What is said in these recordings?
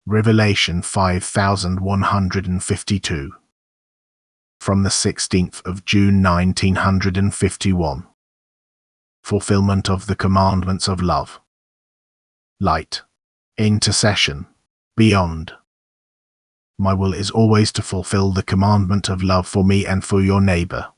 Revelation 5152. From the 16th of June 1951. Fulfillment of the commandments of love. Light. Intercession. Beyond. My will is always to fulfill the commandment of love for me and for your neighbor.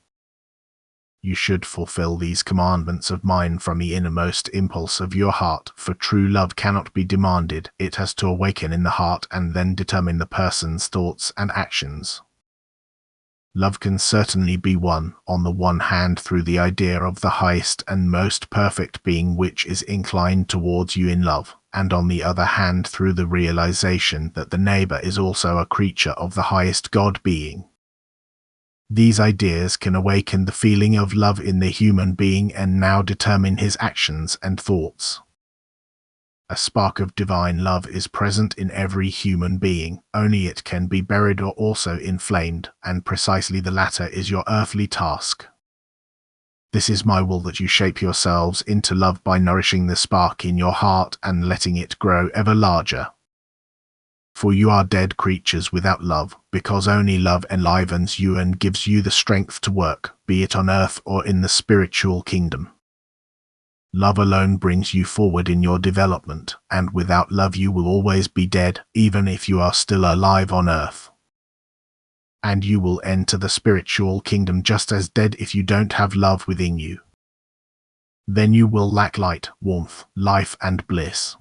You should fulfill these commandments of mine from the innermost impulse of your heart, for true love cannot be demanded. It has to awaken in the heart and then determine the person's thoughts and actions. Love can certainly be won, on the one hand through the idea of the highest and most perfect being which is inclined towards you in love, and on the other hand through the realization that the neighbor is also a creature of the highest God being. These ideas can awaken the feeling of love in the human being and now determine his actions and thoughts. A spark of divine love is present in every human being, only it can be buried or also inflamed, and precisely the latter is your earthly task. This is my will, that you shape yourselves into love by nourishing the spark in your heart and letting it grow ever larger. For you are dead creatures without love, because only love enlivens you and gives you the strength to work, be it on earth or in the spiritual kingdom. Love alone brings you forward in your development, and without love you will always be dead, even if you are still alive on earth. And you will enter the spiritual kingdom just as dead if you don't have love within you. Then you will lack light, warmth, life, and bliss.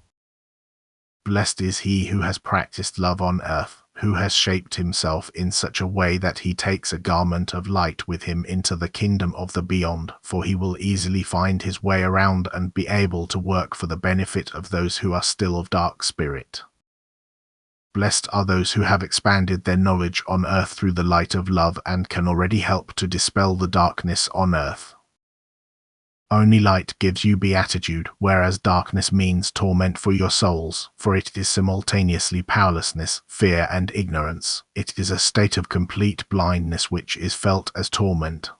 Blessed is he who has practiced love on earth, who has shaped himself in such a way that he takes a garment of light with him into the kingdom of the beyond, for he will easily find his way around and be able to work for the benefit of those who are still of dark spirit. Blessed are those who have expanded their knowledge on earth through the light of love and can already help to dispel the darkness on earth. Only light gives you beatitude, whereas darkness means torment for your souls, for it is simultaneously powerlessness, fear, and ignorance. It is a state of complete blindness which is felt as torment.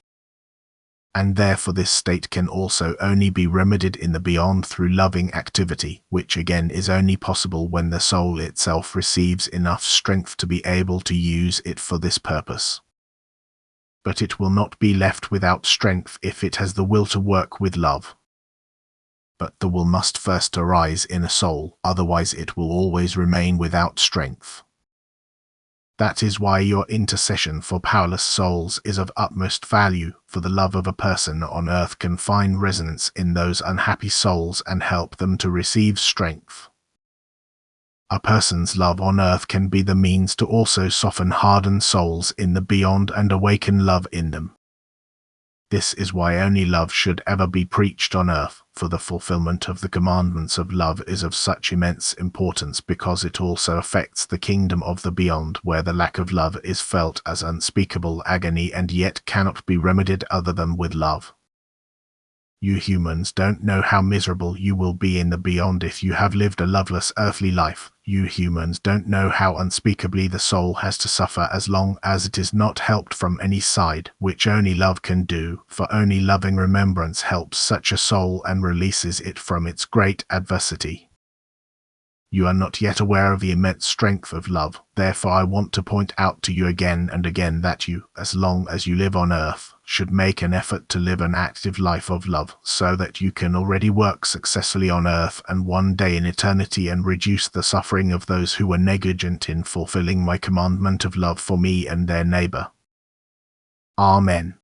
And therefore this state can also only be remedied in the beyond through loving activity, which again is only possible when the soul itself receives enough strength to be able to use it for this purpose. But it will not be left without strength if it has the will to work with love. But the will must first arise in a soul, otherwise it will always remain without strength. That is why your intercession for powerless souls is of utmost value, for the love of a person on earth can find resonance in those unhappy souls and help them to receive strength. A person's love on earth can be the means to also soften hardened souls in the beyond and awaken love in them. This is why only love should ever be preached on earth, for the fulfillment of the commandments of love is of such immense importance because it also affects the kingdom of the beyond, where the lack of love is felt as unspeakable agony and yet cannot be remedied other than with love. You humans don't know how miserable you will be in the beyond if you have lived a loveless earthly life. You humans don't know how unspeakably the soul has to suffer as long as it is not helped from any side, which only love can do, for only loving remembrance helps such a soul and releases it from its great adversity. You are not yet aware of the immense strength of love, therefore I want to point out to you again and again that you, as long as you live on earth, should make an effort to live an active life of love, so that you can already work successfully on earth and one day in eternity and reduce the suffering of those who were negligent in fulfilling my commandment of love for me and their neighbor. Amen.